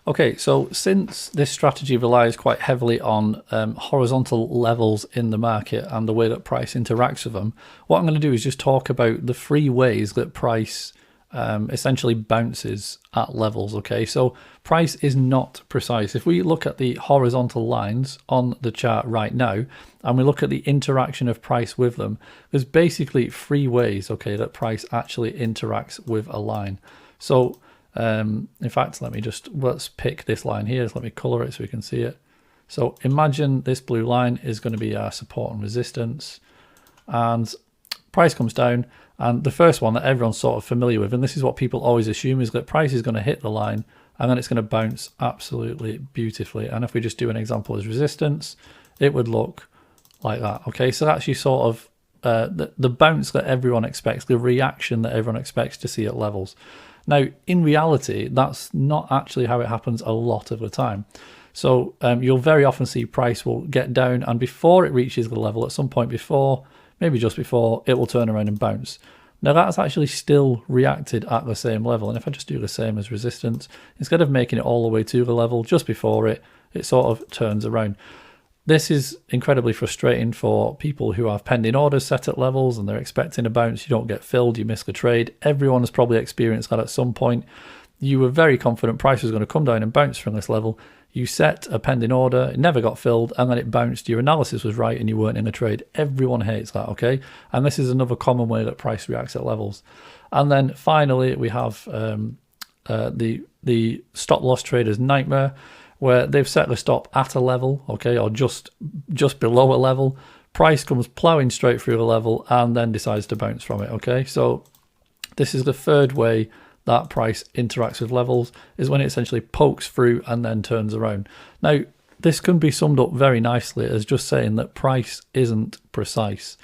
Okay, so since this strategy relies quite heavily on horizontal levels in the market and the way that price interacts with them, what I'm going to do is just talk about the three ways that price essentially bounces at levels. Okay, so price is not precise. If we look at the horizontal lines on the chart right now and we look at the interaction of price with them, there's basically three ways, okay, that price actually interacts with a line. So in fact, let's pick this line here. Let me color it so we can see it. So imagine this blue line is going to be our support and resistance, and price comes down. And the first one that everyone's sort of familiar with, and this is what people always assume, is that price is going to hit the line and then it's going to bounce absolutely beautifully. And if we just do an example as resistance, it would look like that. Okay, so that's your sort of the bounce that everyone expects, the reaction that everyone expects to see at levels. Now, in reality, that's not actually how it happens a lot of the time. So you'll very often see price will get down, and before it reaches the level, at some point before, maybe just before, it will turn around and bounce. Now that's actually still reacted at the same level. And if I just do the same as resistance, instead of making it all the way to the level just before it, it sort of turns around. This is incredibly frustrating for people who have pending orders set at levels and they're expecting a bounce. You don't get filled, you miss the trade. Everyone has probably experienced that at some point. You were very confident price was going to come down and bounce from this level. You set a pending order, it never got filled, and then it bounced. Your analysis was right and you weren't in a trade. Everyone hates that, okay? And this is another common way that price reacts at levels. And then finally, we have the stop loss trader's nightmare, where they've set the stop at a level, okay, or just below a level. Price comes plowing straight through the level and then decides to bounce from it, okay? So this is the third way that price interacts with levels, is when it essentially pokes through and then turns around. Now, this can be summed up very nicely as just saying that price isn't precise.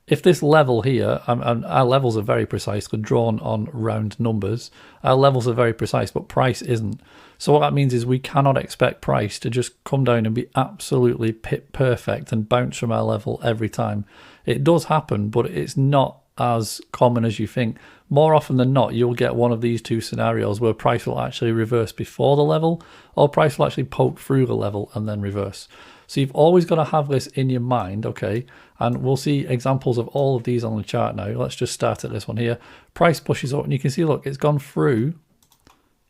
If this level here, and our levels are very precise, they're drawn on round numbers, our levels are very precise, but price isn't. So what that means is we cannot expect price to just come down and be absolutely pit perfect and bounce from our level every time. It does happen, but it's not as common as you think. More often than not, you'll get one of these two scenarios where price will actually reverse before the level, or price will actually poke through the level and then reverse. So you've always got to have this in your mind, okay? And we'll see examples of all of these on the chart now. Let's just start at this one here. Price pushes up and you can see, look, it's gone through.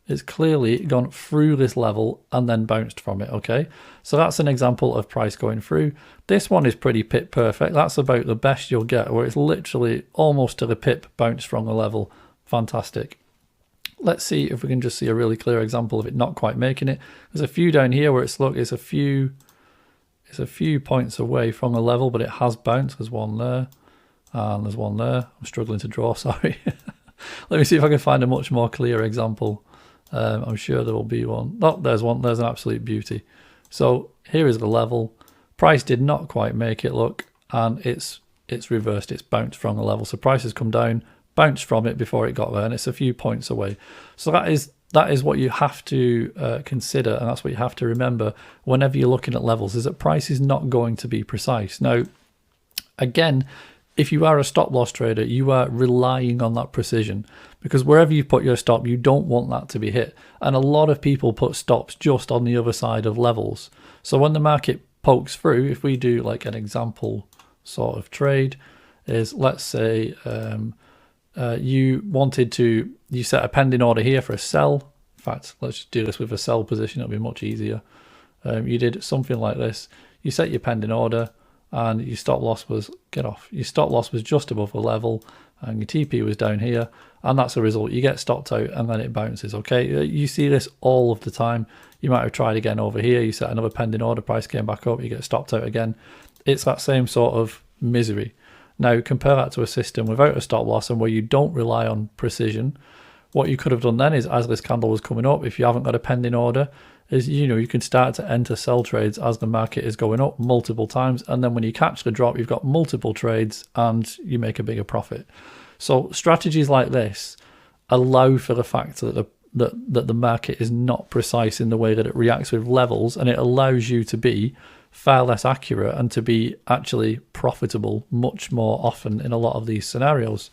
It's clearly gone through this level and then bounced from it, okay? So that's an example of price going through. This one is pretty pip perfect. That's about the best you'll get, where it's literally almost to the pip bounce from the level. Fantastic. Let's see if we can just see a really clear example of it not quite making it. There's a few down here where it's, look, it's a few points away from the level, but it has bounced. There's one there, and there's one there. I'm struggling to draw, sorry. Let me see if I can find a much more clear example. I'm sure there will be one. Oh, there's one. There's an absolute beauty. So here is the level. Price did not quite make it, look, and it's reversed. It's bounced from the level. So price has come down, bounced from it before it got there, and it's a few points away. So that is what you have to consider, and that's what you have to remember whenever you're looking at levels, is that price is not going to be precise. Now, again, if you are a stop loss trader, you are relying on that precision, because wherever you put your stop, you don't want that to be hit. And a lot of people put stops just on the other side of levels. So when the market pokes through, if we do like an example sort of trade, is let's say you set a pending order here for a sell. In fact, let's just do this with a sell position. It'll be much easier. You did something like this. You set your pending order, and your stop loss was, get off, your stop loss was just above the level, and your TP was down here, and that's a result. You get stopped out and then it bounces, okay? You see this all of the time. You might have tried again over here, you set another pending order, price came back up, you get stopped out again. It's that same sort of misery. Now compare that to a system without a stop loss and where you don't rely on precision. What you could have done then is, as this candle was coming up, if you haven't got a pending order, is, you know, you can start to enter sell trades as the market is going up multiple times, and then when you catch the drop, you've got multiple trades and you make a bigger profit. So strategies like this allow for the fact that the market is not precise in the way that it reacts with levels, and it allows you to be far less accurate and to be actually profitable much more often in a lot of these scenarios.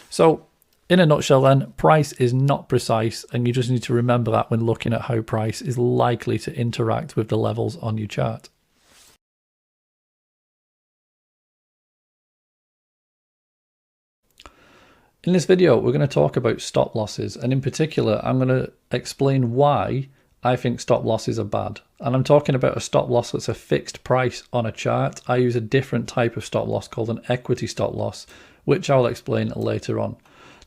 So In a nutshell then, price is not precise, and you just need to remember that when looking at how price is likely to interact with the levels on your chart. In this video, we're going to talk about stop losses, and in particular, I'm going to explain why I think stop losses are bad. And I'm talking about a stop loss that's a fixed price on a chart. I use a different type of stop loss called an equity stop loss, which I'll explain later on.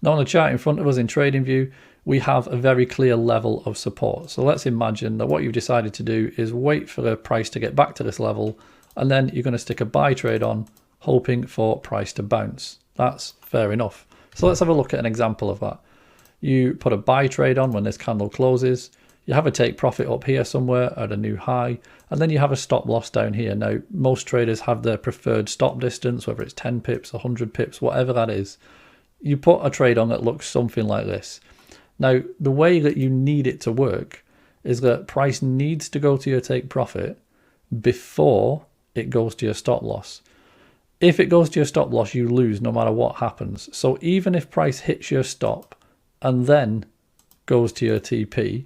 Now on the chart in front of us in TradingView, we have a very clear level of support. So let's imagine that what you've decided to do is wait for the price to get back to this level, and then you're going to stick a buy trade on, hoping for price to bounce. That's fair enough. So let's have a look at an example of that. You put a buy trade on when this candle closes, you have a take profit up here somewhere at a new high, and then you have a stop loss down here. Now, most traders have their preferred stop distance, whether it's 10 pips, 100 pips, whatever that is. You put a trade on that looks something like this. Now, the way that you need it to work is that price needs to go to your take profit before it goes to your stop loss. If it goes to your stop loss, you lose no matter what happens. So even if price hits your stop and then goes to your TP,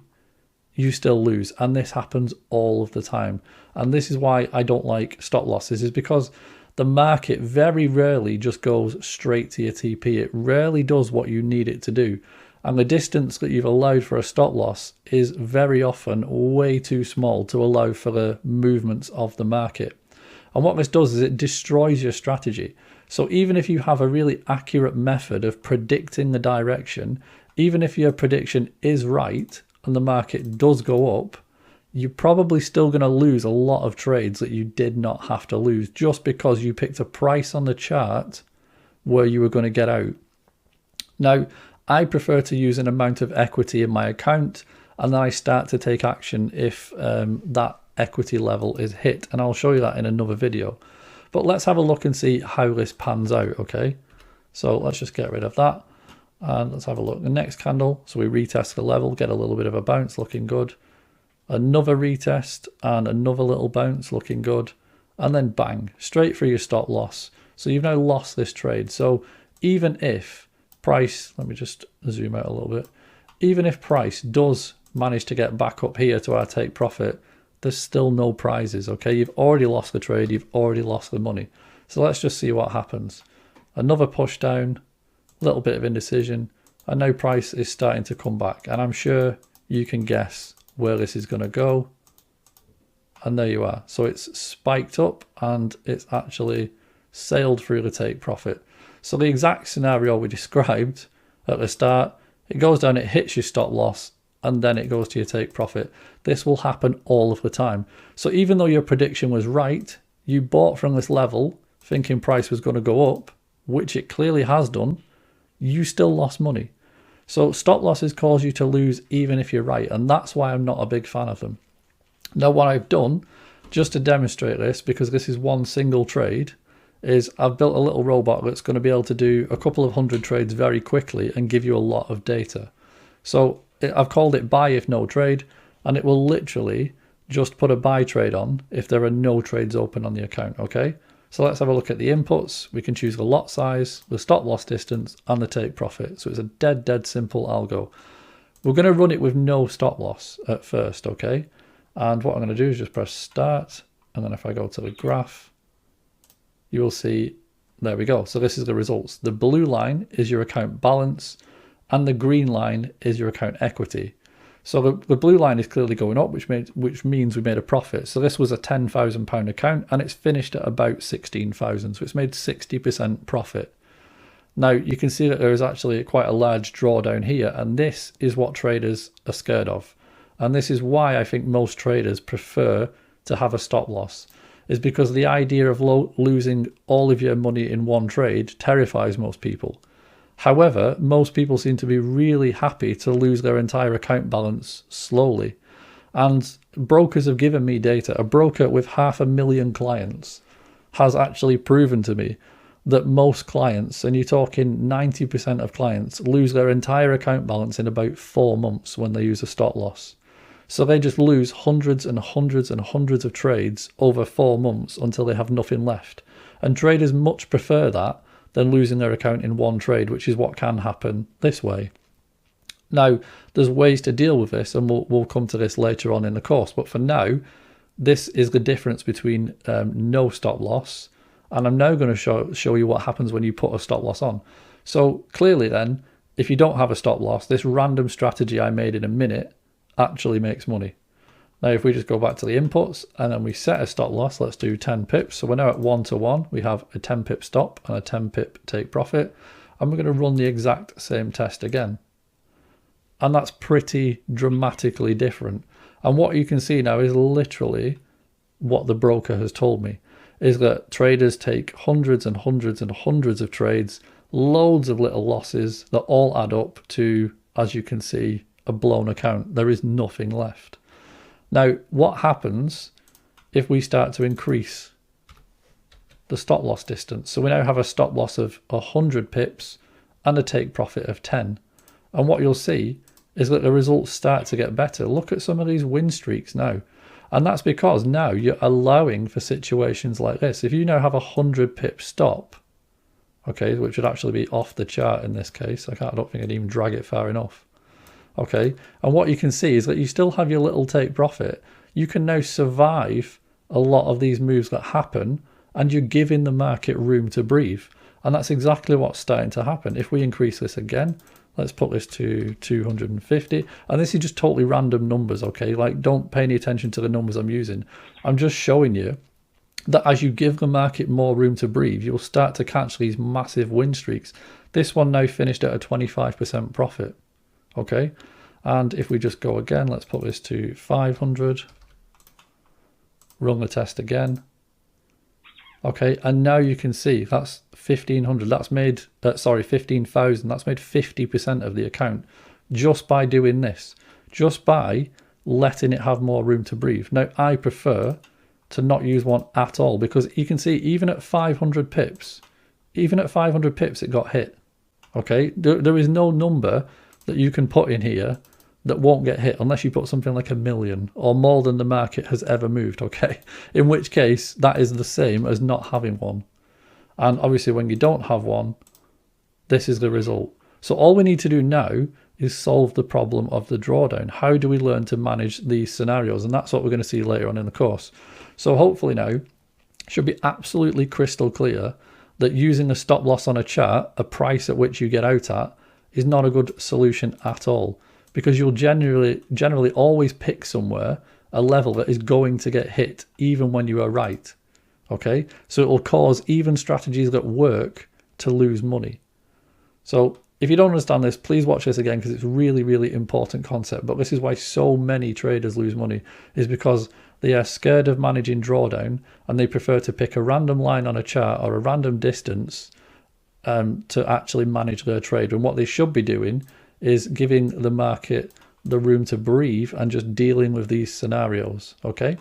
you still lose. And this happens all of the time. And this is why I don't like stop losses, is because the market very rarely just goes straight to your TP. It rarely does what you need it to do. And the distance that you've allowed for a stop loss is very often way too small to allow for the movements of the market. And what this does is it destroys your strategy. So even if you have a really accurate method of predicting the direction, even if your prediction is right and the market does go up, you're probably still going to lose a lot of trades that you did not have to lose just because you picked a price on the chart where you were going to get out. Now, I prefer to use an amount of equity in my account, and then I start to take action if that equity level is hit, and I'll show you that in another video. But let's have a look and see how this pans out. Okay, so let's just get rid of that, and let's have a look. The next candle, so we retest the level, get a little bit of a bounce, looking good. Another retest and another little bounce, looking good, and then bang, straight through your stop loss. So you've now lost this trade. So even if price, let me just zoom out a little bit, even if price does manage to get back up here to our take profit, there's still no prizes. Okay, you've already lost the trade, you've already lost the money. So let's just see what happens. Another push down, a little bit of indecision, and now price is starting to come back, and I'm sure you can guess where this is going to go. And there you are. So it's spiked up and it's actually sailed through the take profit. So the exact scenario we described at the start, it goes down, it hits your stop loss, and then it goes to your take profit. This will happen all of the time. So even though your prediction was right, you bought from this level thinking price was going to go up, which it clearly has done, you still lost money. So stop losses cause you to lose even if you're right, and that's why I'm not a big fan of them. Now what I've done, just to demonstrate this, because this is one single trade, is I've built a little robot that's going to be able to do a couple of hundred trades very quickly and give you a lot of data. So I've called it buy if no trade, and it will literally just put a buy trade on if there are no trades open on the account. Okay, so let's have a look at the inputs. We can choose the lot size, the stop loss distance, and the take profit. So it's a dead simple algo. We're going to run it with no stop loss at first. Okay, and what I'm going to do is just press start, and then if I go to the graph, you will see, there we go. So this is the results. The blue line is your account balance, and the green line is your account equity. So the blue line is clearly going up, which means we made a profit. So this was a £10,000 account, and it's finished at about 16,000. So it's made 60% profit. Now you can see that there is actually quite a large drawdown here, and this is what traders are scared of. And this is why I think most traders prefer to have a stop loss, is because the idea of losing all of your money in one trade terrifies most people. However, most people seem to be really happy to lose their entire account balance slowly. And brokers have given me data. A broker with 500,000 clients has actually proven to me that most clients, and you're talking 90% of clients, lose their entire account balance in about 4 months when they use a stop loss. So they just lose hundreds and hundreds and hundreds of trades over 4 months until they have nothing left. And traders much prefer that than losing their account in one trade, which is what can happen this way. Now, there's ways to deal with this, and we'll come to this later on in the course. But for now, this is the difference between no stop loss, and I'm now going to show you what happens when you put a stop loss on. So clearly then, if you don't have a stop loss, this random strategy I made in a minute actually makes money. Now, if we just go back to the inputs and then we set a stop loss, let's do 10 pips. So we're now at 1 to 1. We have a 10 pip stop and a 10 pip take profit. And we're going to run the exact same test again. And that's pretty dramatically different. And what you can see now is literally what the broker has told me, is that traders take hundreds and hundreds and hundreds of trades, loads of little losses that all add up to, as you can see, a blown account. There is nothing left. Now, what happens if we start to increase the stop loss distance? So we now have a stop loss of 100 pips and a take profit of 10. And what you'll see is that the results start to get better. Look at some of these win streaks now. And that's because now you're allowing for situations like this. If you now have a 100 pip stop, okay, which would actually be off the chart in this case. I don't think I'd even drag it far enough. Okay, and what you can see is that you still have your little take profit. You can now survive a lot of these moves that happen, and you're giving the market room to breathe. And that's exactly what's starting to happen. If we increase this again, let's put this to 250. And this is just totally random numbers, okay? Like, don't pay any attention to the numbers I'm using. I'm just showing you that as you give the market more room to breathe, you'll start to catch these massive win streaks. This one now finished at a 25% profit, okay? And if we just go again, let's put this to 500. Run the test again. Okay, and now you can see that's 1,500. That's made, 15,000. That's made 50% of the account just by doing this, just by letting it have more room to breathe. Now, I prefer to not use one at all, because you can see even at 500 pips, it got hit. Okay, there is no number that you can put in here that won't get hit unless you put something like 1 million or more than the market has ever moved, okay? In which case, that is the same as not having one. And obviously, when you don't have one, this is the result. So all we need to do now is solve the problem of the drawdown. How do we learn to manage these scenarios? And that's what we're going to see later on in the course. So hopefully now, it should be absolutely crystal clear that using a stop loss on a chart, a price at which you get out at, is not a good solution at all. Because you'll generally always pick somewhere, a level that is going to get hit even when you are right, okay? So it will cause even strategies that work to lose money. So if you don't understand this, please watch this again, because it's really, really important concept. But this is why so many traders lose money, is because they are scared of managing drawdown, and they prefer to pick a random line on a chart or a random distance to actually manage their trade. And what they should be doing is giving the market the room to breathe and just dealing with these scenarios, okay?